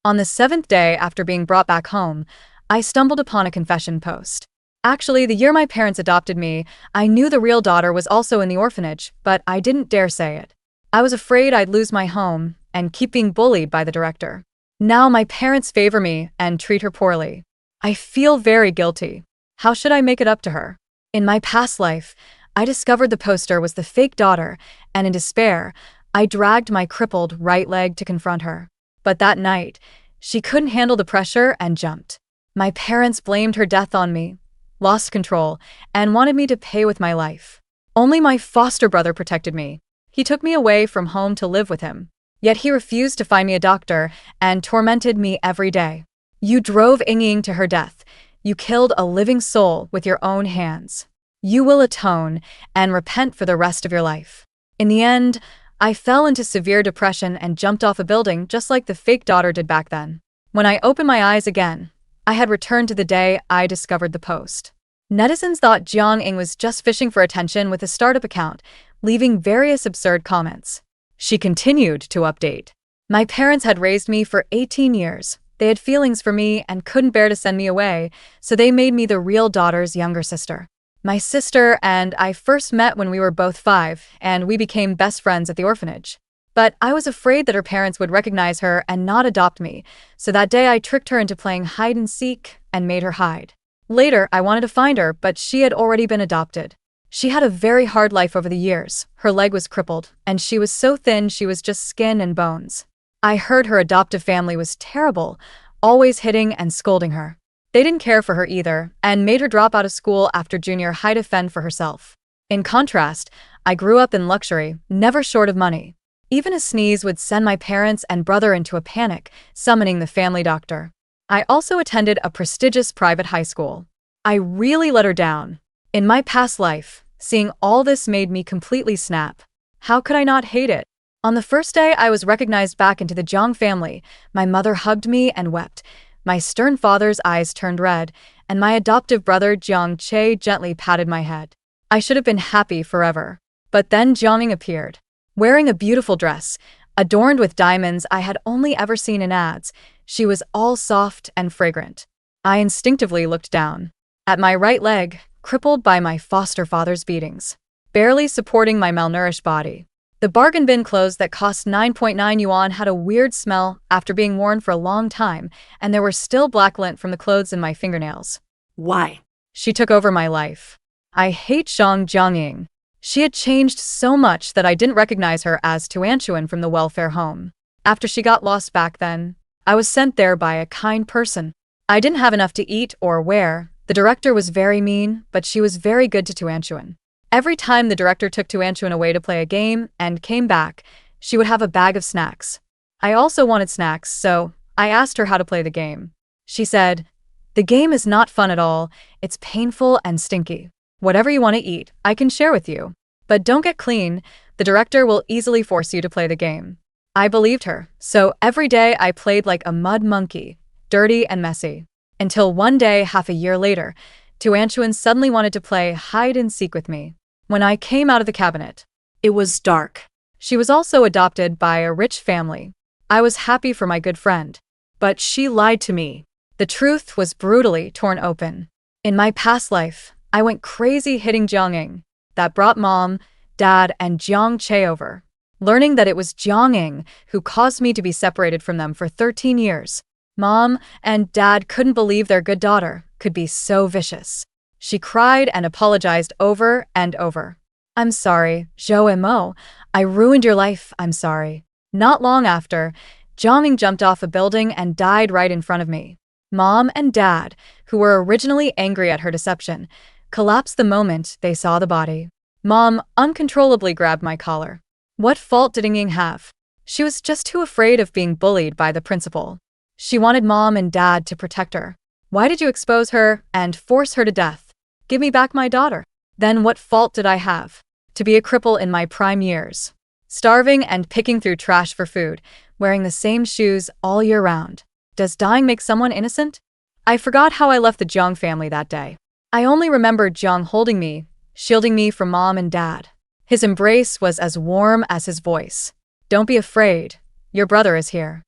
On the seventh day after being brought back home, I stumbled upon a confession post. Actually, the year my parents adopted me, I knew the real daughter was also in the orphanage, but I didn't dare say it. I was afraid I'd lose my home and keep being bullied by the director. Now my parents favor me and treat her poorly. I feel very guilty. How should I make it up to her? In my past life, I discovered the poster was the fake daughter, and in despair, I dragged my crippled right leg to confront her. But that night, she couldn't handle the pressure and jumped. My parents blamed her death on me, lost control, and wanted me to pay with my life. Only my foster brother protected me. He took me away from home to live with him. Yet he refused to find me a doctor and tormented me every day. You drove Inging to her death. You killed a living soul with your own hands. You will atone and repent for the rest of your life. In the end, I fell into severe depression and jumped off a building just like the fake daughter did back then. When I opened my eyes again, I had returned to the day I discovered the post. Netizens thought Jiang Ing was just fishing for attention with a startup account, leaving various absurd comments. She continued to update. My parents had raised me for 18 years. They had feelings for me and couldn't bear to send me away, so they made me the real daughter's younger sister. My sister and I first met when we were both 5, and we became best friends at the orphanage. But I was afraid that her parents would recognize her and not adopt me, so that day I tricked her into playing hide and seek and made her hide. Later, I wanted to find her, but she had already been adopted. She had a very hard life over the years. Her leg was crippled, and she was so thin she was just skin and bones. I heard her adoptive family was terrible, always hitting and scolding her. They didn't care for her either, and made her drop out of school after junior high to fend for herself. In contrast, I grew up in luxury, never short of money. Even a sneeze would send my parents and brother into a panic, summoning the family doctor. I also attended a prestigious private high school. I really let her down. In my past life, seeing all this made me completely snap. How could I not hate it? On the first day I was recognized back into the Jiang family, my mother hugged me and wept. My stern father's eyes turned red, and my adoptive brother Jiang Che gently patted my head. I should have been happy forever. But then Jiangming appeared. Wearing a beautiful dress, adorned with diamonds I had only ever seen in ads, she was all soft and fragrant. I instinctively looked down. At my right leg, crippled by my foster father's beatings, barely supporting my malnourished body. The bargain bin clothes that cost 9.9 yuan had a weird smell after being worn for a long time, and there were still black lint from the clothes in my fingernails. Why? She took over my life. I hate Jiang. She had changed so much that I didn't recognize her as Tuanchuan from the welfare home. After she got lost back then, I was sent there by a kind person. I didn't have enough to eat or wear. The director was very mean, but she was very good to Tuanchuan. Every time the director took Tuanchuan away to play a game and came back, she would have a bag of snacks. I also wanted snacks, so I asked her how to play the game. She said, "The game is not fun at all. It's painful and stinky. Whatever you want to eat, I can share with you. But don't get clean. The director will easily force you to play the game." I believed her, so every day I played like a mud monkey, dirty and messy. Until one day, half a year later, Tuanchuan suddenly wanted to play hide and seek with me. When I came out of the cabinet, It was dark. she was also adopted by a rich family. I was happy for my good friend. But she lied to me. The truth was brutally torn open. In my past life, I went crazy hitting Jianging. That brought Mom, Dad, and Jiang Che over. Learning that it was Jianging who caused me to be separated from them for 13 years. Mom and Dad couldn't believe their good daughter could be so vicious. She cried and apologized over and over. "I'm sorry, Zhou and Mo. I ruined your life, I'm sorry." Not long after, Jiangming jumped off a building and died right in front of me. Mom and Dad, who were originally angry at her deception, collapsed the moment they saw the body. Mom uncontrollably grabbed my collar. What fault did Ying have? She was just too afraid of being bullied by the principal. She wanted Mom and Dad to protect her. Why did you expose her and force her to death? Give me back my daughter. Then what fault did I have? To be a cripple in my prime years. Starving and picking through trash for food, wearing the same shoes all year round. Does dying make someone innocent? I forgot how I left the Jiang family that day. I only remembered Jiang holding me, shielding me from Mom and Dad. His embrace was as warm as his voice. "Don't be afraid. Your brother is here."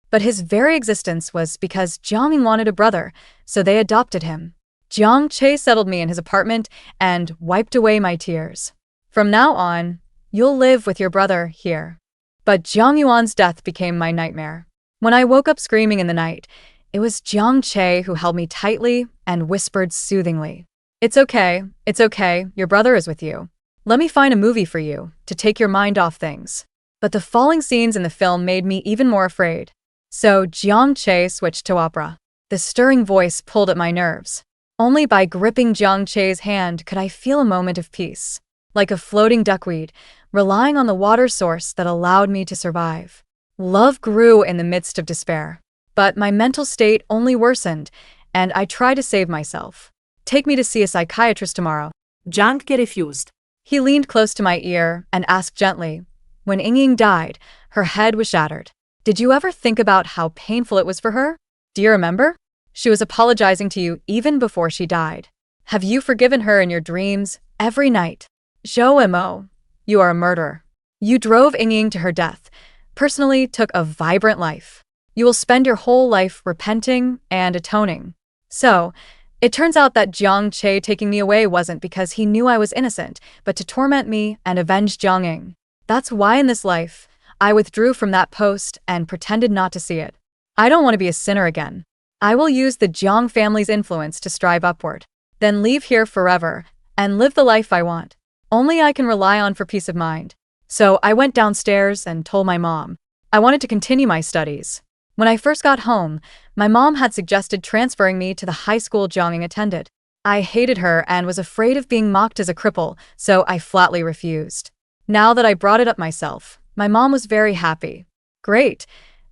But his very existence was because Jiang wanted a brother, so they adopted him. Jiang Che settled me in his apartment and wiped away my tears. From now on, you'll live with your brother here. But Jiang Yuan's death became my nightmare. When I woke up screaming in the night, it was Jiang Che who held me tightly and whispered soothingly, it's okay, your brother is with you. Let me find a movie for you, to take your mind off things. But the falling scenes in the film made me even more afraid. So Jiang Che switched to opera. The stirring voice pulled at my nerves. Only by gripping Jiang Che's hand could I feel a moment of peace. Like a floating duckweed, relying on the water source that allowed me to survive. Love grew in the midst of despair. But my mental state only worsened, and I tried to save myself. Take me to see a psychiatrist tomorrow. Jiang Che refused. He leaned close to my ear and asked gently. When Ying died, her head was shattered. Did you ever think about how painful it was for her? Do you remember? She was apologizing to you even before she died. Have you forgiven her in your dreams every night? Zhou Mo, you are a murderer. You drove Ying to her death, personally took a vibrant life. You will spend your whole life repenting and atoning. So, it turns out that Jiang Che taking me away wasn't because he knew I was innocent, but to torment me and avenge Jiang Ying. That's why in this life, I withdrew from that post and pretended not to see it. I don't want to be a sinner again. I will use the Jiang family's influence to strive upward, then leave here forever and live the life I want. Only I can rely on for peace of mind. So I went downstairs and told my mom. I wanted to continue my studies. When I first got home, my mom had suggested transferring me to the high school Jiang Ying attended. I hated her and was afraid of being mocked as a cripple, so I flatly refused. Now that I brought it up myself, my mom was very happy. Great.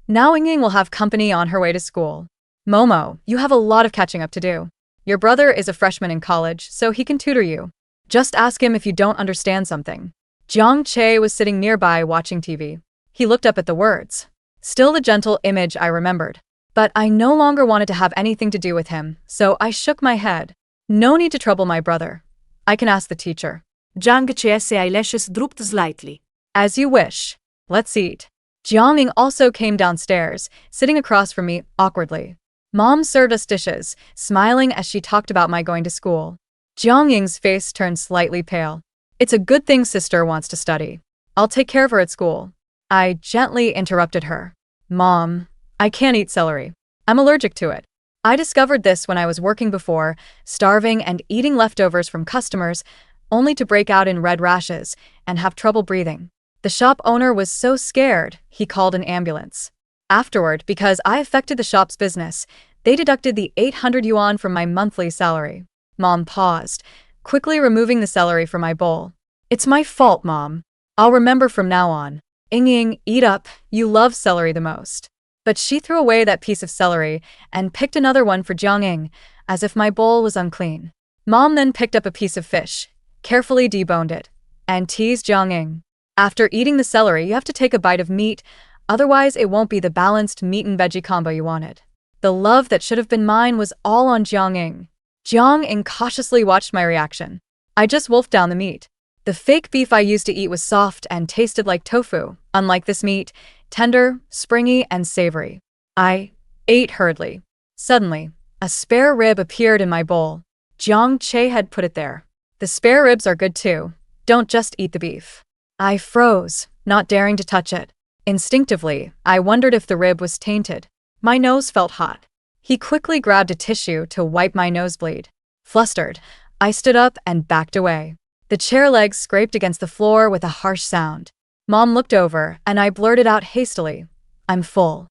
Now Ying will have company on her way to school. Momo, you have a lot of catching up to do. Your brother is a freshman in college, so he can tutor you. Just ask him if you don't understand something. Jiang Che was sitting nearby watching TV. He looked up at the words. Still the gentle image I remembered. But I no longer wanted to have anything to do with him, so I shook my head. No need to trouble my brother. I can ask the teacher. Jiang Che's eyelashes drooped slightly. As you wish. Let's eat. Jiang Ying also came downstairs, sitting across from me awkwardly. Mom served us dishes, smiling as she talked about my going to school. Jiang Ying's face turned slightly pale. It's a good thing sister wants to study. I'll take care of her at school. I gently interrupted her. Mom, I can't eat celery. I'm allergic to it. I discovered this when I was working before, starving and eating leftovers from customers, only to break out in red rashes and have trouble breathing. The shop owner was so scared, he called an ambulance. Afterward, because I affected the shop's business, they deducted the 800 yuan from my monthly salary. Mom paused, quickly removing the celery from my bowl. It's my fault, Mom. I'll remember from now on. Ying, eat up, you love celery the most. But she threw away that piece of celery and picked another one for Jiang Ying, as if my bowl was unclean. Mom then picked up a piece of fish, carefully deboned it, and teased Jiang Ying. After eating the celery, you have to take a bite of meat, otherwise it won't be the balanced meat and veggie combo you wanted. The love that should have been mine was all on Jiang Ying. Jiang Ying cautiously watched my reaction. I just wolfed down the meat. The fake beef I used to eat was soft and tasted like tofu, unlike this meat, tender, springy, and savory. I ate hurriedly. Suddenly, a spare rib appeared in my bowl. Jiang Che had put it there. The spare ribs are good too. Don't just eat the beef. I froze, not daring to touch it. Instinctively, I wondered if the rib was tainted. My nose felt hot. He quickly grabbed a tissue to wipe my nosebleed. Flustered, I stood up and backed away. The chair legs scraped against the floor with a harsh sound. Mom looked over, and I blurted out hastily, I'm full.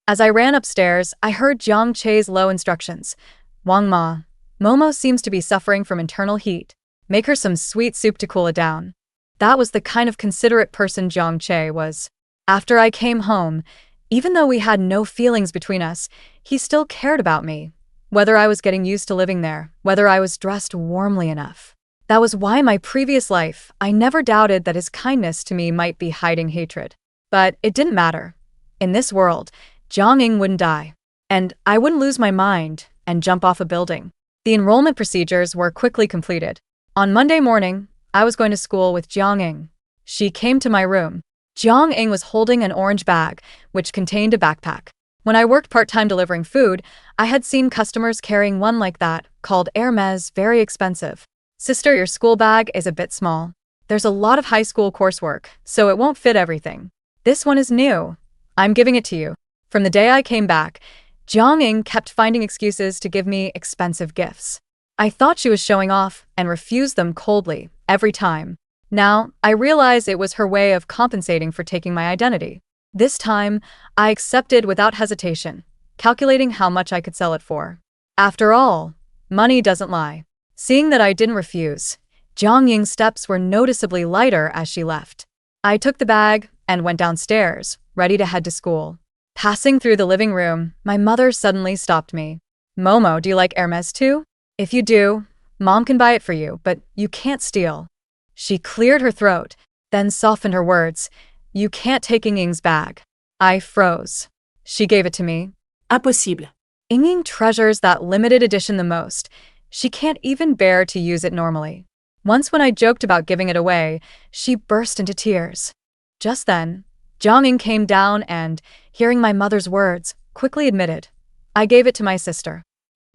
As I ran upstairs, I heard Jiang Che's low instructions. Wang Ma, Momo seems to be suffering from internal heat. Make her some sweet soup to cool it down. That was the kind of considerate person Jiang Che was. After I came home, even though we had no feelings between us, he still cared about me. Whether I was getting used to living there, whether I was dressed warmly enough. That was why in my previous life, I never doubted that his kindness to me might be hiding hatred. But it didn't matter. In this world, Jiang Ying wouldn't die. And I wouldn't lose my mind and jump off a building. The enrollment procedures were quickly completed. On Monday morning, I was going to school with Jiang Ying. She came to my room. Jiang Ying was holding an orange bag, which contained a backpack. When I worked part-time delivering food, I had seen customers carrying one like that, called Hermes, very expensive. Sister, your school bag is a bit small. There's a lot of high school coursework, so it won't fit everything. This one is new. I'm giving it to you. From the day I came back, Jiang kept finding excuses to give me expensive gifts. I thought she was showing off and refused them coldly, every time. Now, I realize it was her way of compensating for taking my identity. This time, I accepted without hesitation, calculating how much I could sell it for. After all, money doesn't lie. Seeing that I didn't refuse, Jiang Ying's steps were noticeably lighter as she left. I took the bag and went downstairs, ready to head to school. Passing through the living room, my mother suddenly stopped me. Momo, do you like Hermes too? If you do, Mom can buy it for you, but you can't steal. She cleared her throat, then softened her words. You can't take Ying's bag. I froze. She gave it to me. Impossible. Ying treasures that limited edition the most. She can't even bear to use it normally. Once when I joked about giving it away, she burst into tears. Just then, Jiang Ying came down and, hearing my mother's words, quickly admitted, I gave it to my sister.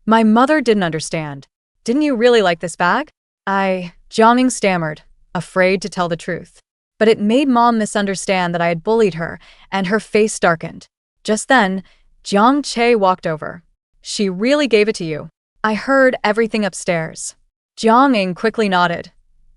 My mother didn't understand. Didn't you really like this bag? Jiang Ying stammered, afraid to tell the truth. But it made Mom misunderstand that I had bullied her, and her face darkened. Just then, Jiang Che walked over. She really gave it to you. I heard everything upstairs. Jiang Ying quickly nodded.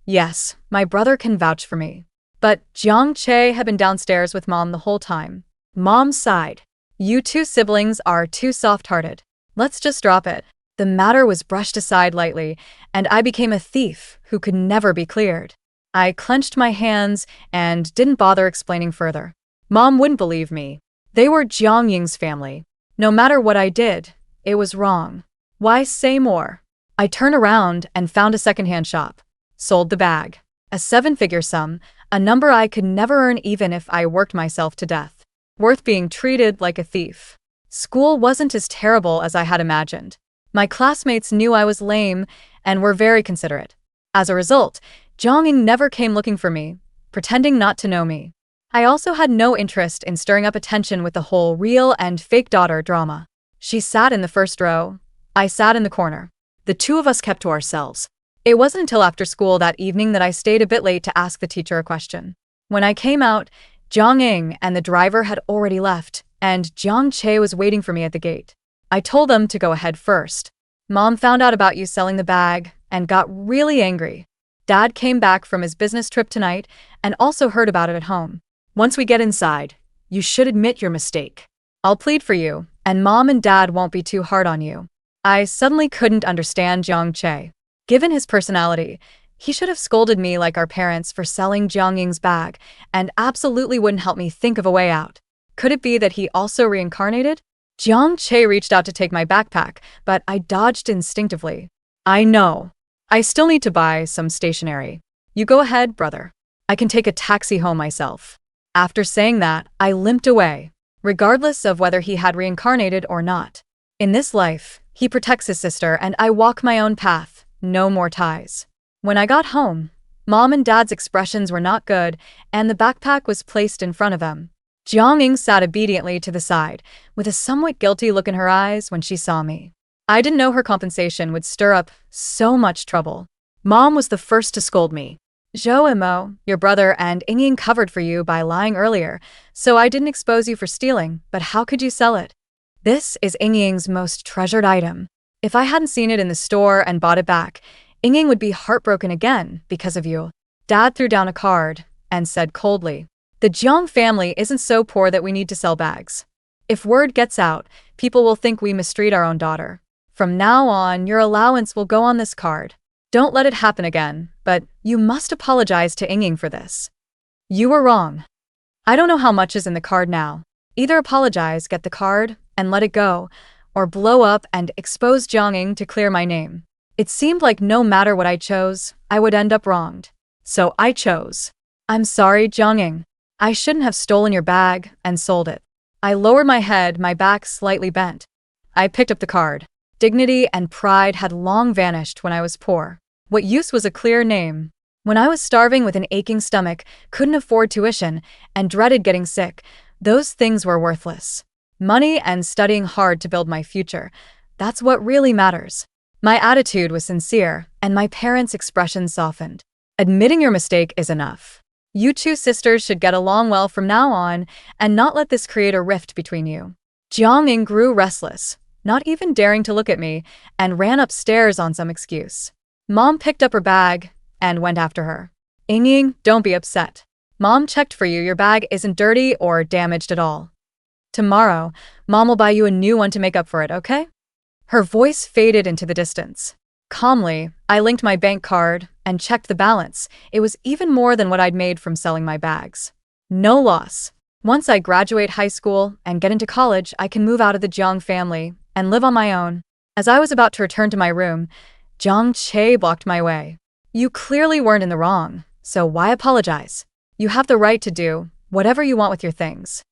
Yes, my brother can vouch for me. But Jiang Che had been downstairs with Mom the whole time. Mom sighed. You two siblings are too soft-hearted. Let's just drop it. The matter was brushed aside lightly, and I became a thief who could never be cleared. I clenched my hands and didn't bother explaining further. Mom wouldn't believe me. They were Jiang Ying's family. No matter what I did, it was wrong. Why say more? I turned around and found a secondhand shop. Sold the bag. A 7-figure sum, a number I could never earn even if I worked myself to death. Worth being treated like a thief. School wasn't as terrible as I had imagined. My classmates knew I was lame and were very considerate. As a result, Jiang Ying never came looking for me, pretending not to know me. I also had no interest in stirring up attention with the whole real and fake daughter drama. She sat in the first row. I sat in the corner. The two of us kept to ourselves. It wasn't until after school that evening that I stayed a bit late to ask the teacher a question. When I came out, Jiang Ying and the driver had already left, and Jiang Che was waiting for me at the gate. I told them to go ahead first. Mom found out about you selling the bag and got really angry. Dad came back from his business trip tonight and also heard about it at home. Once we get inside, you should admit your mistake. I'll plead for you, and Mom and Dad won't be too hard on you. I suddenly couldn't understand Jiang Che. Given his personality, he should have scolded me like our parents for selling Jiang Ying's bag and absolutely wouldn't help me think of a way out. Could it be that he also reincarnated? Jiang Che reached out to take my backpack, but I dodged instinctively. I know. I still need to buy some stationery. You go ahead, brother. I can take a taxi home myself. After saying that, I limped away, regardless of whether he had reincarnated or not. In this life, he protects his sister and I walk my own path, no more ties. When I got home, Mom and Dad's expressions were not good, and the backpack was placed in front of them. Jiang Ying sat obediently to the side, with a somewhat guilty look in her eyes when she saw me. I didn't know her compensation would stir up so much trouble. Mom was the first to scold me. Zhou and Mo, your brother and Ying covered for you by lying earlier, so I didn't expose you for stealing, but how could you sell it? This is Ying's most treasured item. If I hadn't seen it in the store and bought it back, Ying would be heartbroken again because of you. Dad threw down a card and said coldly, the Jiang family isn't so poor that we need to sell bags. If word gets out, people will think we mistreat our own daughter. From now on, your allowance will go on this card. Don't let it happen again, but you must apologize to Ying for this. You were wrong. I don't know how much is in the card now. Either apologize, get the card, and let it go, or blow up and expose Jiang Ying to clear my name. It seemed like no matter what I chose, I would end up wronged. So I chose. I'm sorry, Jiang Ying. I shouldn't have stolen your bag and sold it. I lowered my head, my back slightly bent. I picked up the card. Dignity and pride had long vanished when I was poor. What use was a clear name? When I was starving with an aching stomach, couldn't afford tuition, and dreaded getting sick, those things were worthless. Money and studying hard to build my future. That's what really matters. My attitude was sincere, and my parents' expression softened. Admitting your mistake is enough. You two sisters should get along well from now on and not let this create a rift between you. Jiang grew restless, not even daring to look at me, and ran upstairs on some excuse. Mom picked up her bag and went after her. Ying, don't be upset. Mom checked for you. Your bag isn't dirty or damaged at all. Tomorrow, Mom will buy you a new one to make up for it, okay? Her voice faded into the distance. Calmly, I linked my bank card and checked the balance. It was even more than what I'd made from selling my bags. No loss. Once I graduate high school and get into college, I can move out of the Jiang family and live on my own. As I was about to return to my room, Jiang Che blocked my way. You clearly weren't in the wrong, so why apologize? You have the right to do whatever you want with your things.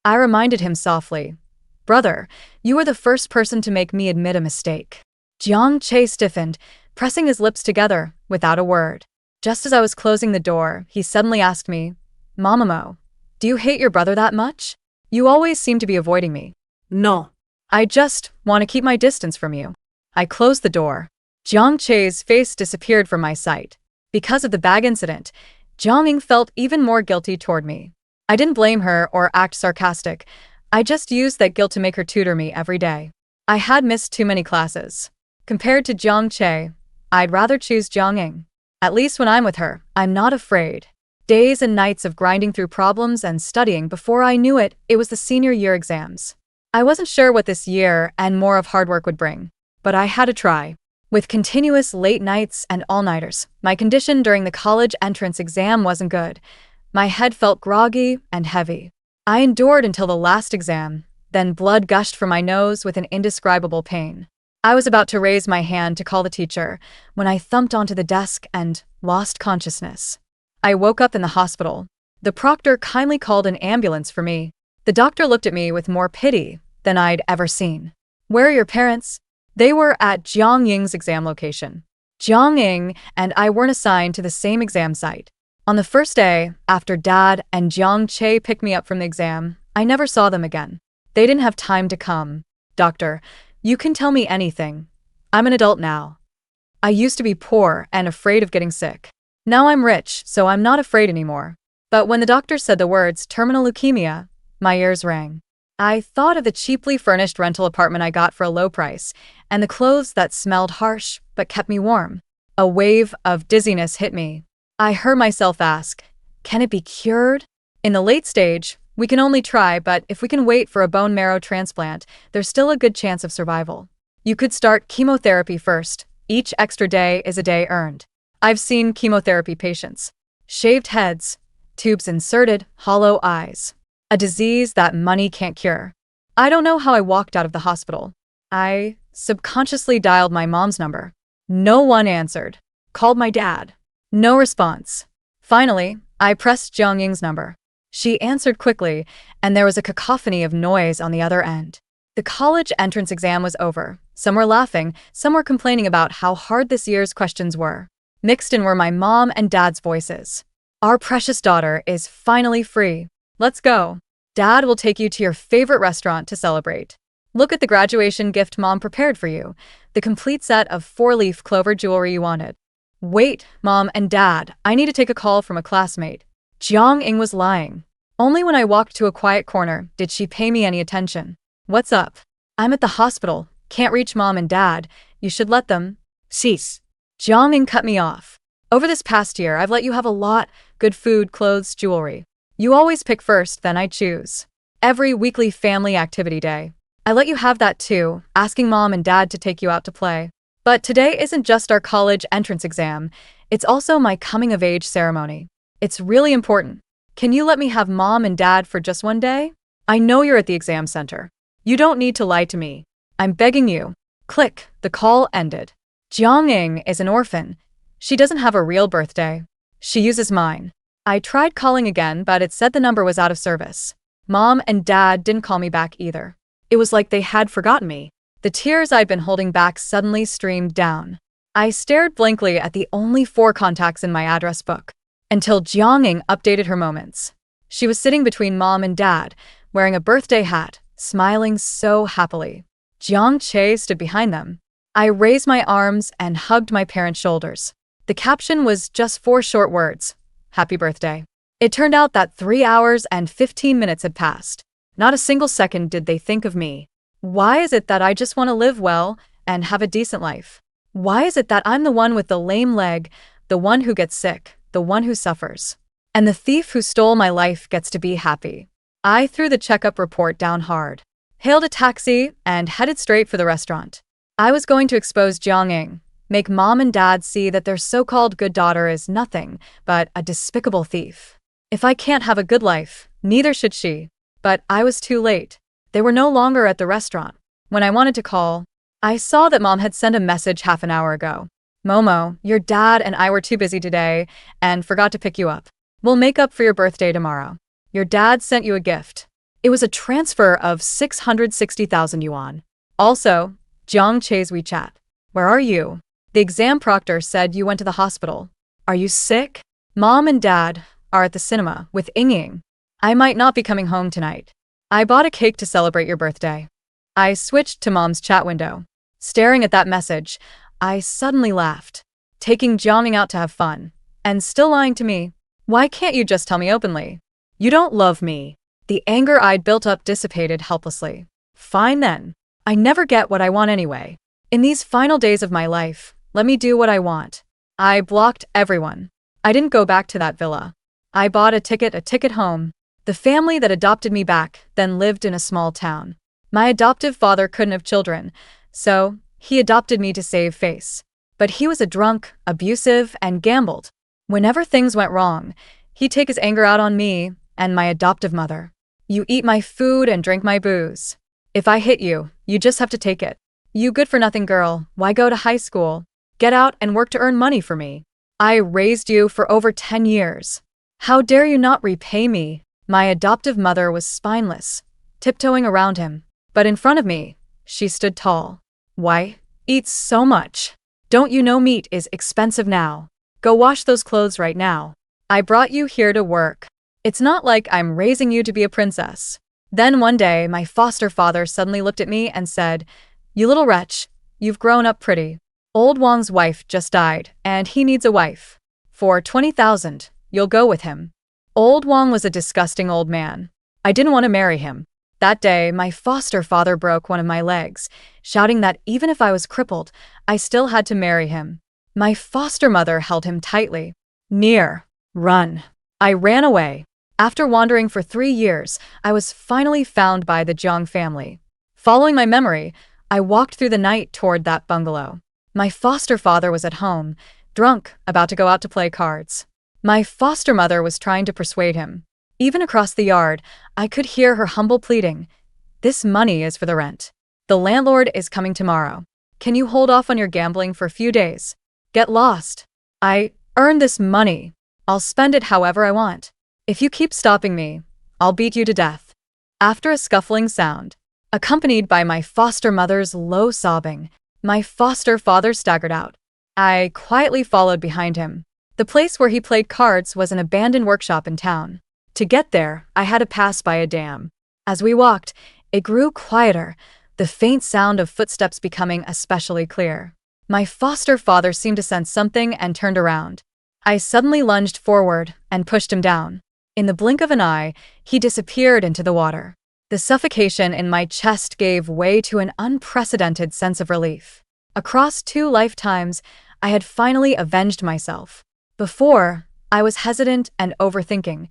I reminded him softly. Brother, you were the first person to make me admit a mistake. Jiang Che stiffened, pressing his lips together without a word. Just as I was closing the door, he suddenly asked me, Mamamo, do you hate your brother that much? You always seem to be avoiding me. No. I just want to keep my distance from you. I closed the door. Jiang Che's face disappeared from my sight. Because of the bag incident, Jiang felt even more guilty toward me. I didn't blame her or act sarcastic. I just used that guilt to make her tutor me every day. I had missed too many classes. Compared to Jiang Che, I'd rather choose Jiang. At least when I'm with her, I'm not afraid. Days and nights of grinding through problems and studying. Before I knew it, it was the senior year exams. I wasn't sure what this year and more of hard work would bring, but I had to try. With continuous late nights and all-nighters, my condition during the college entrance exam wasn't good. My head felt groggy and heavy. I endured until the last exam, then blood gushed from my nose with an indescribable pain. I was about to raise my hand to call the teacher when I thumped onto the desk and lost consciousness. I woke up in the hospital. The proctor kindly called an ambulance for me. The doctor looked at me with more pity than I'd ever seen. Where are your parents? They were at Jiang Ying's exam location. Jiang Ying and I weren't assigned to the same exam site. On the first day, after Dad and Jiang Che picked me up from the exam, I never saw them again. They didn't have time to come. Doctor, you can tell me anything. I'm an adult now. I used to be poor and afraid of getting sick. Now I'm rich, so I'm not afraid anymore. But when the doctor said the words terminal leukemia, my ears rang. I thought of the cheaply furnished rental apartment I got for a low price, and the clothes that smelled harsh but kept me warm. A wave of dizziness hit me. I heard myself ask, can it be cured? In the late stage, we can only try, but if we can wait for a bone marrow transplant, there's still a good chance of survival. You could start chemotherapy first. Each extra day is a day earned. I've seen chemotherapy patients. Shaved heads, tubes inserted, hollow eyes. A disease that money can't cure. I don't know how I walked out of the hospital. I subconsciously dialed my mom's number. No one answered. Called my dad. No response. Finally, I pressed Jiang Ying's number. She answered quickly, and there was a cacophony of noise on the other end. The college entrance exam was over. Some were laughing, some were complaining about how hard this year's questions were. Mixed in were my mom and dad's voices. Our precious daughter is finally free. Let's go. Dad will take you to your favorite restaurant to celebrate. Look at the graduation gift Mom prepared for you. The complete set of 4-leaf clover jewelry you wanted. Wait, Mom and Dad, I need to take a call from a classmate. Jiang Ying was lying. Only when I walked to a quiet corner did she pay me any attention. What's up? I'm at the hospital. Can't reach Mom and Dad. You should let them. Cease. Jiang Ying cut me off. Over this past year, I've let you have a lot. Good food, clothes, jewelry. You always pick first, then I choose. Every weekly family activity day. I let you have that too, asking Mom and Dad to take you out to play. But today isn't just our college entrance exam, it's also my coming-of-age ceremony. It's really important. Can you let me have Mom and Dad for just one day? I know you're at the exam center. You don't need to lie to me. I'm begging you. Click, the call ended. Jiang Ying is an orphan. She doesn't have a real birthday. She uses mine. I tried calling again, but it said the number was out of service. Mom and Dad didn't call me back either. It was like they had forgotten me. The tears I'd been holding back suddenly streamed down. I stared blankly at the only 4 contacts in my address book, until Jiang Ying updated her moments. She was sitting between Mom and Dad, wearing a birthday hat, smiling so happily. Jiang Che stood behind them. I raised my arms and hugged my parents' shoulders. The caption was just 4 short words: "Happy birthday." It turned out that 3 hours and 15 minutes had passed. Not a single second did they think of me. Why is it that I just want to live well and have a decent life? Why is it that I'm the one with the lame leg, the one who gets sick, the one who suffers? And the thief who stole my life gets to be happy. I threw the checkup report down hard, hailed a taxi, and headed straight for the restaurant. I was going to expose Jiang Ying, make mom and dad see that their so-called good daughter is nothing but a despicable thief. If I can't have a good life, neither should she. But I was too late. They were no longer at the restaurant. When I wanted to call, I saw that mom had sent a message half an hour ago. "Momo, your dad and I were too busy today and forgot to pick you up. We'll make up for your birthday tomorrow. Your dad sent you a gift." It was a transfer of 660,000 yuan. Also, Jiang Che's WeChat. "Where are you? The exam proctor said you went to the hospital. Are you sick? Mom and dad are at the cinema with Ying. I might not be coming home tonight. I bought a cake to celebrate your birthday." I switched to mom's chat window. Staring at that message, I suddenly laughed. Taking Jiang out to have fun, and still lying to me. Why can't you just tell me openly? You don't love me. The anger I'd built up dissipated helplessly. Fine then. I never get what I want anyway. In these final days of my life, let me do what I want. I blocked everyone. I didn't go back to that villa. I bought a ticket home. The family that adopted me back then lived in a small town. My adoptive father couldn't have children, so he adopted me to save face. But he was a drunk, abusive, and gambled. Whenever things went wrong, he'd take his anger out on me and my adoptive mother. "You eat my food and drink my booze. If I hit you, you just have to take it. You good-for-nothing girl, why go to high school? Get out and work to earn money for me. I raised you for over 10 years. How dare you not repay me?" My adoptive mother was spineless, tiptoeing around him. But in front of me, she stood tall. "Why? Eat so much. Don't you know meat is expensive now? Go wash those clothes right now. I brought you here to work. It's not like I'm raising you to be a princess." Then one day, my foster father suddenly looked at me and said, "You little wretch, you've grown up pretty. Old Wang's wife just died, and he needs a wife. For 20,000, you'll go with him." Old Wang was a disgusting old man. I didn't want to marry him. That day, my foster father broke one of my legs, shouting that even if I was crippled, I still had to marry him. My foster mother held him tightly. "Near. Run." I ran away. After wandering for 3 years, I was finally found by the Jiang family. Following my memory, I walked through the night toward that bungalow. My foster father was at home, drunk, about to go out to play cards. My foster mother was trying to persuade him. Even across the yard, I could hear her humble pleading. "This money is for the rent. The landlord is coming tomorrow. Can you hold off on your gambling for a few days? Get lost. I earned this money. I'll spend it however I want. If you keep stopping me, I'll beat you to death." After a scuffling sound, accompanied by my foster mother's low sobbing, my foster father staggered out. I quietly followed behind him. The place where he played cards was an abandoned workshop in town. To get there, I had to pass by a dam. As we walked, it grew quieter, the faint sound of footsteps becoming especially clear. My foster father seemed to sense something and turned around. I suddenly lunged forward and pushed him down. In the blink of an eye, he disappeared into the water. The suffocation in my chest gave way to an unprecedented sense of relief. Across 2 lifetimes, I had finally avenged myself. Before, I was hesitant and overthinking.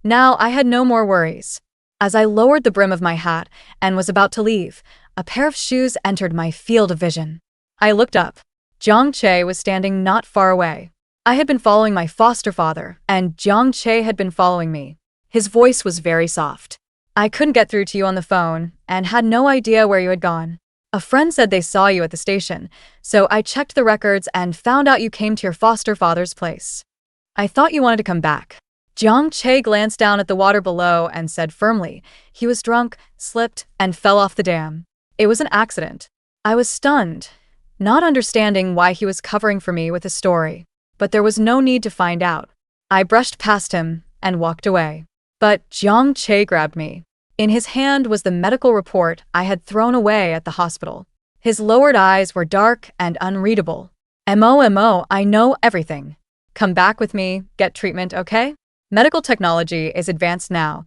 Now I had no more worries. As I lowered the brim of my hat and was about to leave, a pair of shoes entered my field of vision. I looked up. Jiang Che was standing not far away. I had been following my foster father, and Jiang Che had been following me. His voice was very soft. "I couldn't get through to you on the phone, and had no idea where you had gone. A friend said they saw you at the station, so I checked the records and found out you came to your foster father's place. I thought you wanted to come back." Jiang Che glanced down at the water below and said firmly, "He was drunk, slipped, and fell off the dam. It was an accident." I was stunned, not understanding why he was covering for me with a story. But there was no need to find out. I brushed past him and walked away. But Jiang Che grabbed me. In his hand was the medical report I had thrown away at the hospital. His lowered eyes were dark and unreadable. "Mo, I know everything. Come back with me, get treatment, okay? Medical technology is advanced now.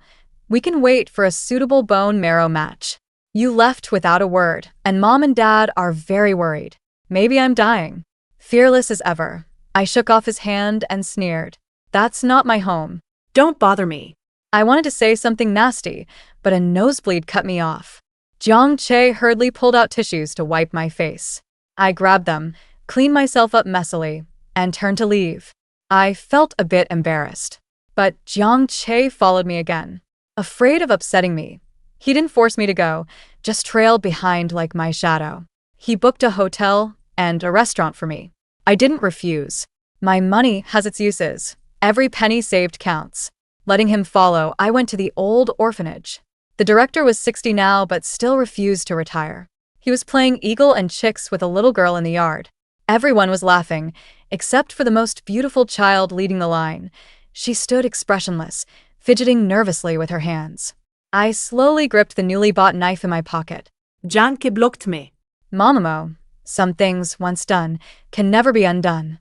We can wait for a suitable bone marrow match." You left without a word, and Mom and Dad are very worried. Maybe I'm dying. Fearless as ever, I shook off his hand and sneered. "That's not my home." Don't bother me. I wanted to say something nasty, but a nosebleed cut me off. Jiang Che hurriedly pulled out tissues to wipe my face. I grabbed them, cleaned myself up messily, and turned to leave. I felt a bit embarrassed. But Jiang Che followed me again. Afraid of upsetting me, he didn't force me to go, just trailed behind like my shadow. He booked a hotel and a restaurant for me. I didn't refuse. My money has its uses. Every penny saved counts. Letting him follow, I went to the old orphanage. The director was 60 now but still refused to retire. He was playing eagle and chicks with a little girl in the yard. Everyone was laughing, except for the most beautiful child leading the line. She stood expressionless, fidgeting nervously with her hands. I slowly gripped the newly bought knife in my pocket. Janke blocked me. "Mamamo, some things, once done, can never be undone."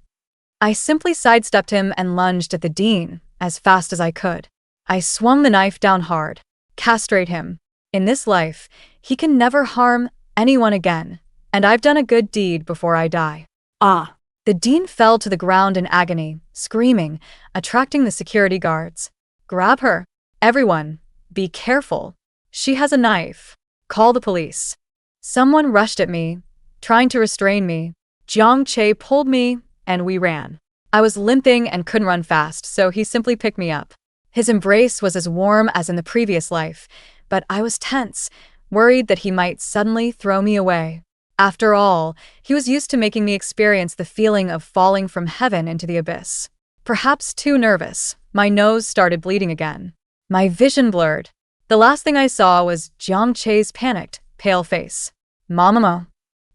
I simply sidestepped him and lunged at the dean as fast as I could. I swung the knife down hard. "Castrate him. In this life, he can never harm anyone again, and I've done a good deed before I die." Ah. The dean fell to the ground in agony, screaming, attracting the security guards. "Grab her. Everyone, be careful. She has a knife. Call the police." Someone rushed at me, trying to restrain me. Jiang Che pulled me, and we ran. I was limping and couldn't run fast, so he simply picked me up. His embrace was as warm as in the previous life, but I was tense, worried that he might suddenly throw me away. After all, he was used to making me experience the feeling of falling from heaven into the abyss. Perhaps too nervous, my nose started bleeding again. My vision blurred. The last thing I saw was Jiang Che's panicked, pale face. "Mamamo."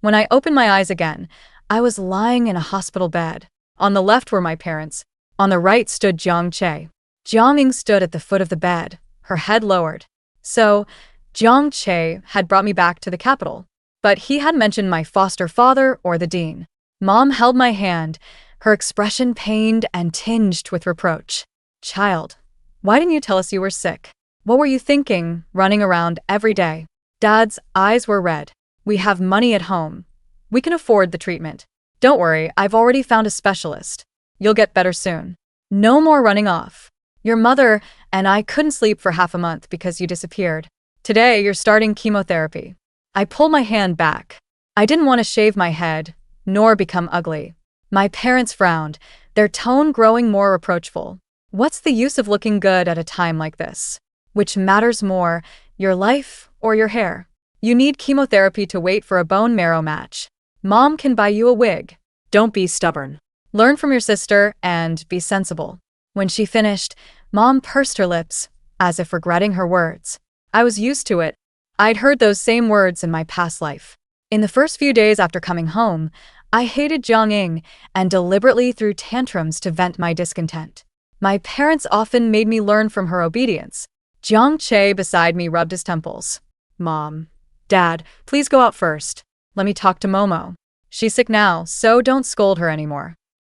When I opened my eyes again, I was lying in a hospital bed. On the left were my parents. On the right stood Jiang Che. Jiang Ying stood at the foot of the bed, her head lowered. So, Jiang Che had brought me back to the capital. But he hadn't mentioned my foster father or the dean. Mom held my hand, her expression pained and tinged with reproach. "Child, why didn't you tell us you were sick? What were you thinking, running around every day?" Dad's eyes were red. "We have money at home. We can afford the treatment. Don't worry, I've already found a specialist. You'll get better soon. No more running off. Your mother and I couldn't sleep for half a month because you disappeared. Today, you're starting chemotherapy." I pulled my hand back. I didn't want to shave my head, nor become ugly. My parents frowned, their tone growing more reproachful. "What's the use of looking good at a time like this? Which matters more, your life or your hair? You need chemotherapy to wait for a bone marrow match. Mom can buy you a wig. Don't be stubborn. Learn from your sister and be sensible." When she finished, Mom pursed her lips, as if regretting her words. I was used to it. I'd heard those same words in my past life. In the first few days after coming home, I hated Jiang Ying and deliberately threw tantrums to vent my discontent. My parents often made me learn from her obedience. Jiang Che beside me rubbed his temples. "Mom, Dad, please go out first. Let me talk to Momo. She's sick now, so don't scold her anymore.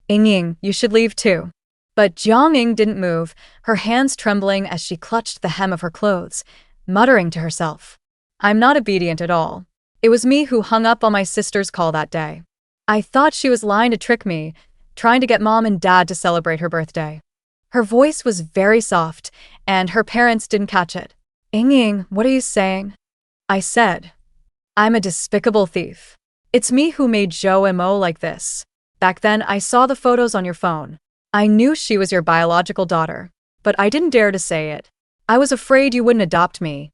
Ying, you should leave too." But Jiang Ying didn't move, her hands trembling as she clutched the hem of her clothes, muttering to herself. I'm not obedient at all. It was me who hung up on my sister's call that day. I thought she was lying to trick me, trying to get Mom and Dad to celebrate her birthday. Her voice was very soft, and her parents didn't catch it. "Ying, what are you saying?" I said. "I'm a despicable thief. It's me who made Zhou and Mo like this. Back then, I saw the photos on your phone. I knew she was your biological daughter, but I didn't dare to say it. I was afraid you wouldn't adopt me.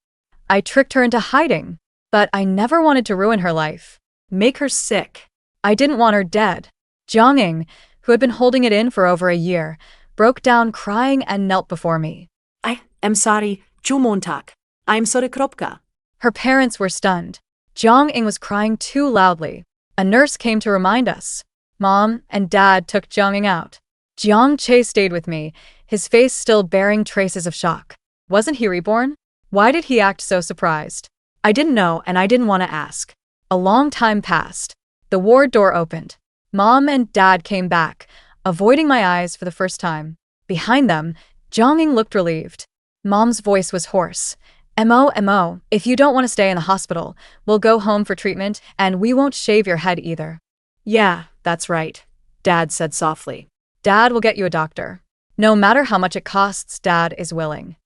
I tricked her into hiding, but I never wanted to ruin her life, make her sick. I didn't want her dead." Jiang Ying, who had been holding it in for over a year, broke down crying and knelt before me. "I am sorry, Jumontak. I am sorry, Kropka." Her parents were stunned. Jiang Ying was crying too loudly. A nurse came to remind us. Mom and Dad took Jiang Ying out. Jiang Che stayed with me, his face still bearing traces of shock. Wasn't he reborn? Why did he act so surprised? I didn't know and I didn't want to ask. A long time passed. The ward door opened. Mom and Dad came back, avoiding my eyes for the first time. Behind them, Jongin looked relieved. Mom's voice was hoarse. Mo, if you don't want to stay in the hospital, we'll go home for treatment and we won't shave your head either. Yeah, that's right, Dad said softly. Dad will get you a doctor. No matter how much it costs, Dad is willing.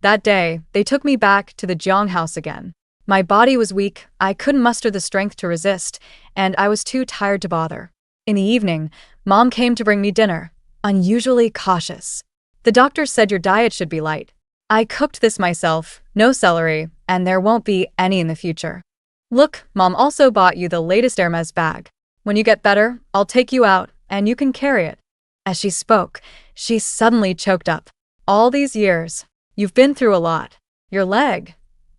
That day, they took me back to the Jiang house again. My body was weak, I couldn't muster the strength to resist, and I was too tired to bother. In the evening, Mom came to bring me dinner, unusually cautious. The doctor said your diet should be light. I cooked this myself, no celery, and there won't be any in the future. Look, Mom also bought you the latest Hermes bag. When you get better, I'll take you out, and you can carry it. As she spoke, she suddenly choked up. All these years, you've been through a lot. Your leg.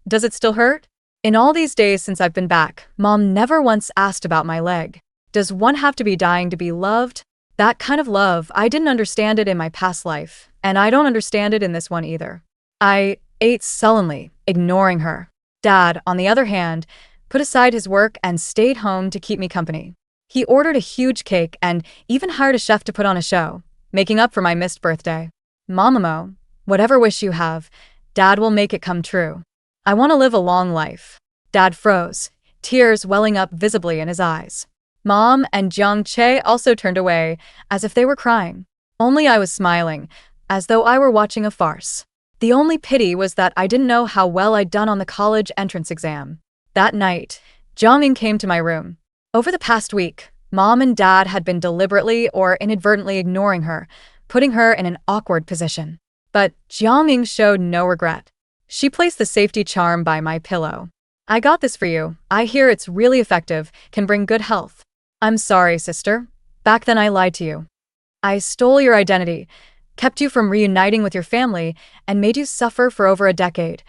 Does it still hurt? In all these days since I've been back, Mom never once asked about my leg. Does one have to be dying to be loved? That kind of love, I didn't understand it in my past life, and I don't understand it in this one either. I ate sullenly, ignoring her. Dad, on the other hand, put aside his work and stayed home to keep me company. He ordered a huge cake and even hired a chef to put on a show, making up for my missed birthday. Mamamo, whatever wish you have, Dad will make it come true. I want to live a long life. Dad froze, tears welling up visibly in his eyes. Mom and Jiang Che also turned away, as if they were crying. Only I was smiling, as though I were watching a farce. The only pity was that I didn't know how well I'd done on the college entrance exam. That night, Jiangming came to my room. Over the past week, Mom and Dad had been deliberately or inadvertently ignoring her, putting her in an awkward position. But Jiangming showed no regret. She placed the safety charm by my pillow. I got this for you. I hear it's really effective, can bring good health. I'm sorry, sister. Back then I lied to you. I stole your identity, kept you from reuniting with your family, and made you suffer for over a decade.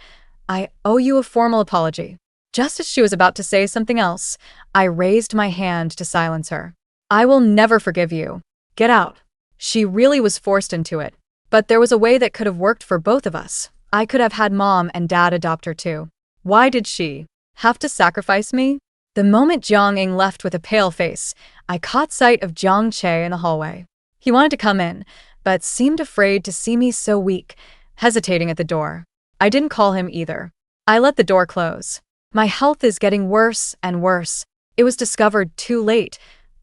I owe you a formal apology. Just as she was about to say something else, I raised my hand to silence her. I will never forgive you. Get out. She really was forced into it. But there was a way that could have worked for both of us. I could have had Mom and Dad adopt her too. Why did she have to sacrifice me? The moment Jiang Ying left with a pale face, I caught sight of Jiang Che in the hallway. He wanted to come in, but seemed afraid to see me so weak, hesitating at the door. I didn't call him either. I let the door close. My health is getting worse and worse. It was discovered too late.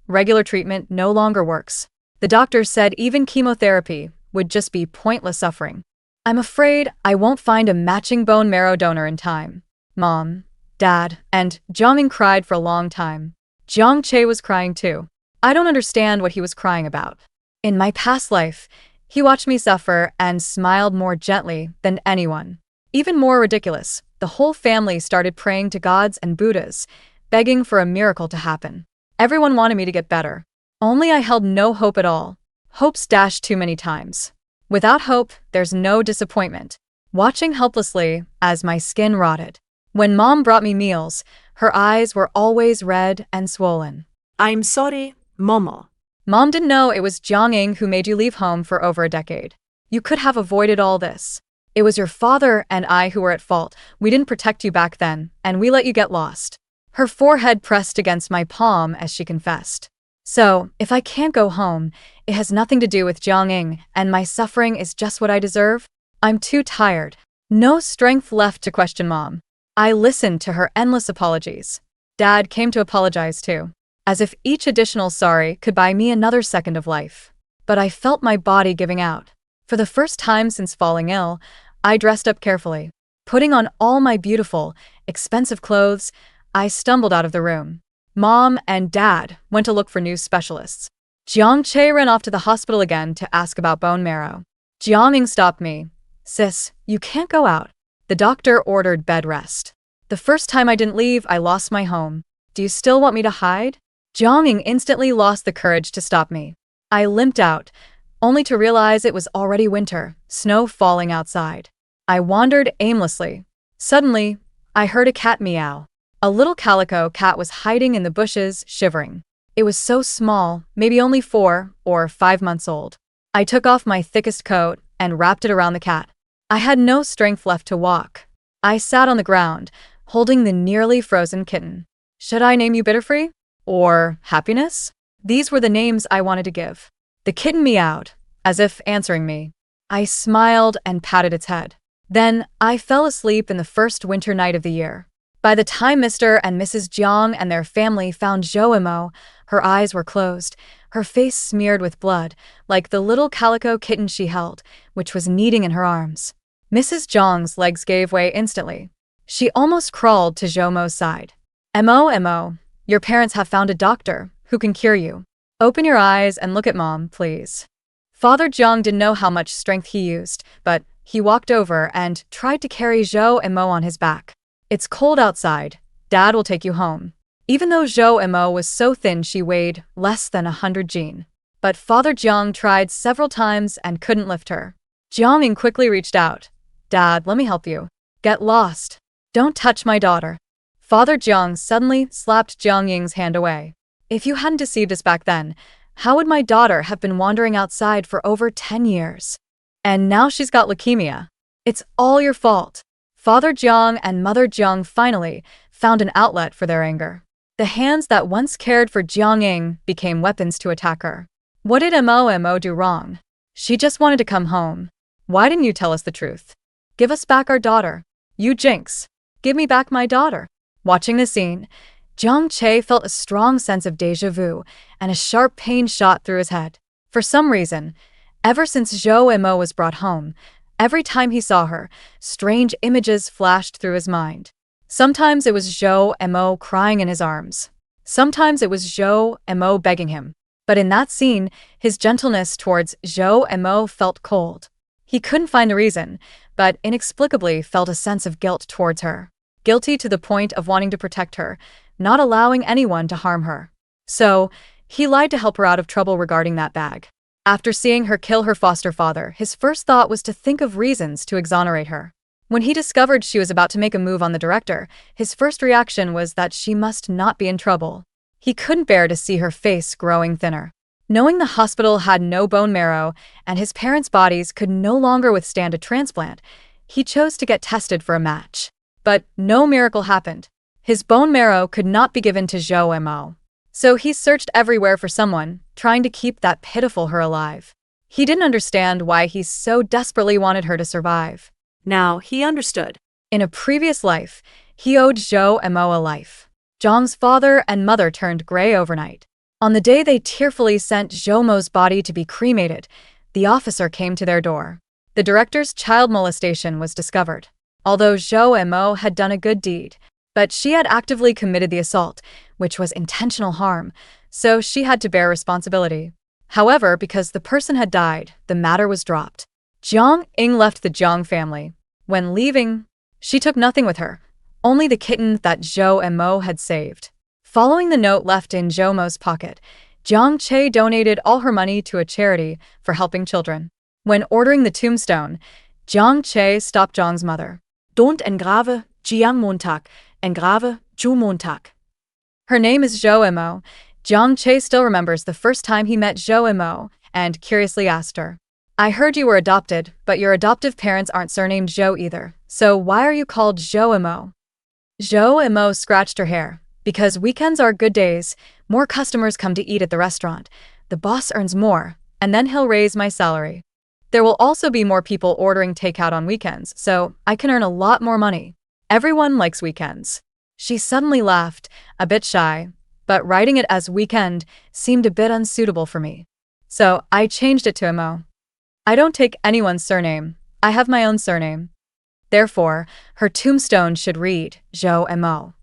Regular treatment no longer works. The doctor said even chemotherapy would just be pointless suffering. I'm afraid I won't find a matching bone marrow donor in time. Mom, Dad, and Jiangming cried for a long time. Jiang Che was crying too. I don't understand what he was crying about. In my past life, he watched me suffer and smiled more gently than anyone. Even more ridiculous, the whole family started praying to gods and Buddhas, begging for a miracle to happen. Everyone wanted me to get better. Only I held no hope at all. Hope's dashed too many times. Without hope, there's no disappointment. Watching helplessly as my skin rotted. When Mom brought me meals, her eyes were always red and swollen. I'm sorry, Momo. Mom didn't know it was Jiang Ying who made you leave home for over a decade. You could have avoided all this. It was your father and I who were at fault. We didn't protect you back then, and we let you get lost. Her forehead pressed against my palm as she confessed. So, if I can't go home, it has nothing to do with Jiang Ying, and my suffering is just what I deserve? I'm too tired. No strength left to question Mom. I listened to her endless apologies. Dad came to apologize too, as if each additional sorry could buy me another second of life. But I felt my body giving out. For the first time since falling ill, I dressed up carefully. Putting on all my beautiful, expensive clothes, I stumbled out of the room. Mom and Dad went to look for new specialists. Jiang Che ran off to the hospital again to ask about bone marrow. Jiang Ying stopped me. Sis, you can't go out. The doctor ordered bed rest. The first time I didn't leave, I lost my home. Do you still want me to hide? Jiang Ying instantly lost the courage to stop me. I limped out, only to realize it was already winter, snow falling outside. I wandered aimlessly. Suddenly, I heard a cat meow. A little calico cat was hiding in the bushes, shivering. It was so small, maybe only 4 or 5 months old. I took off my thickest coat and wrapped it around the cat. I had no strength left to walk. I sat on the ground, holding the nearly frozen kitten. Should I name you Bitterfree? Or Happiness? These were the names I wanted to give. The kitten meowed, as if answering me. I smiled and patted its head. Then, I fell asleep in the first winter night of the year. By the time Mr. and Mrs. Jiang and their family found Zhou, her eyes were closed, her face smeared with blood, like the little calico kitten she held, which was kneading in her arms. Mrs. Jiang's legs gave way instantly. She almost crawled to Zhou's side. Mo, your parents have found a doctor who can cure you. Open your eyes and look at Mom, please. Father Jiang didn't know how much strength he used, but he walked over and tried to carry Zhou on his back. It's cold outside. Dad will take you home. Even though Zhou was so thin she weighed less than 100 jin. But Father Jiang tried several times and couldn't lift her. Jiang quickly reached out. Dad, let me help you. Get lost. Don't touch my daughter. Father Jiang suddenly slapped Jiang Ying's hand away. If you hadn't deceived us back then, how would my daughter have been wandering outside for over 10 years? And now she's got leukemia. It's all your fault. Father Jiang and Mother Jiang finally found an outlet for their anger. The hands that once cared for Jiang Ying became weapons to attack her. What did Mo do wrong? She just wanted to come home. Why didn't you tell us the truth? Give us back our daughter. You jinx. Give me back my daughter. Watching the scene, Jiang Che felt a strong sense of déjà vu, and a sharp pain shot through his head. For some reason, ever since Zhou was brought home, every time he saw her, strange images flashed through his mind. Sometimes it was Zhou crying in his arms. Sometimes it was Zhou begging him. But in that scene, his gentleness towards Zhou felt cold. He couldn't find the reason, but inexplicably felt a sense of guilt towards her. Guilty to the point of wanting to protect her, not allowing anyone to harm her. So, he lied to help her out of trouble regarding that bag. After seeing her kill her foster father, his first thought was to think of reasons to exonerate her. When he discovered she was about to make a move on the director, his first reaction was that she must not be in trouble. He couldn't bear to see her face growing thinner. Knowing the hospital had no bone marrow and his parents' bodies could no longer withstand a transplant, he chose to get tested for a match. But no miracle happened. His bone marrow could not be given to Zhou. So he searched everywhere for someone, trying to keep that pitiful her alive. He didn't understand why he so desperately wanted her to survive. Now he understood. In a previous life, he owed Zhou a life. Zhang's father and mother turned gray overnight. On the day they tearfully sent Zhou's body to be cremated, the officer came to their door. The director's child molestation was discovered. Although Zhou had done a good deed, but she had actively committed the assault, which was intentional harm, so she had to bear responsibility. However, because the person had died, the matter was dropped. Jiang Ying left the Jiang family. When leaving, she took nothing with her, only the kitten that Zhou had saved. Following the note left in Zhou's pocket, Jiang Che donated all her money to a charity for helping children. When ordering the tombstone, Jiang Che stopped Zhang's mother. Don't engrave Jiang Montag, engrave Zhu Montag. Her name is Zhou. Jiang Che still remembers the first time he met Zhou and curiously asked her, I heard you were adopted, but your adoptive parents aren't surnamed Zhou either, so why are you called Zhou? Zhou scratched her hair. Because weekends are good days, more customers come to eat at the restaurant. The boss earns more, and then he'll raise my salary. There will also be more people ordering takeout on weekends, so I can earn a lot more money. Everyone likes weekends. She suddenly laughed, a bit shy, but writing it as weekend seemed a bit unsuitable for me. So I changed it to Mo. I don't take anyone's surname. I have my own surname. Therefore, her tombstone should read Zhou.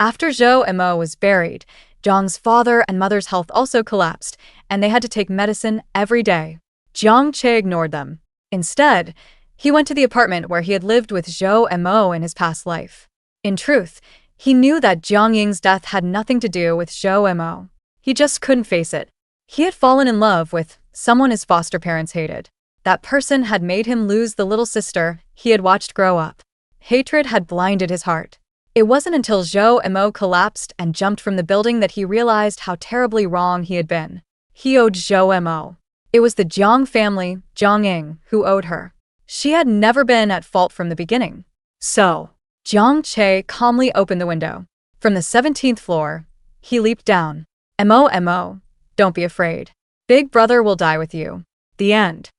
After Zhou was buried, Zhang's father and mother's health also collapsed, and they had to take medicine every day. Jiang Che ignored them. Instead, he went to the apartment where he had lived with Zhou in his past life. In truth, he knew that Jiang Ying's death had nothing to do with Zhou. He just couldn't face it. He had fallen in love with someone his foster parents hated. That person had made him lose the little sister he had watched grow up. Hatred had blinded his heart. It wasn't until Zhou collapsed and jumped from the building that he realized how terribly wrong he had been. He owed Zhou. It was the Jiang family, Jiang Ying, who owed her. She had never been at fault from the beginning. So, Jiang Che calmly opened the window. From the 17th floor, he leaped down. Mo, don't be afraid. Big brother will die with you. The end.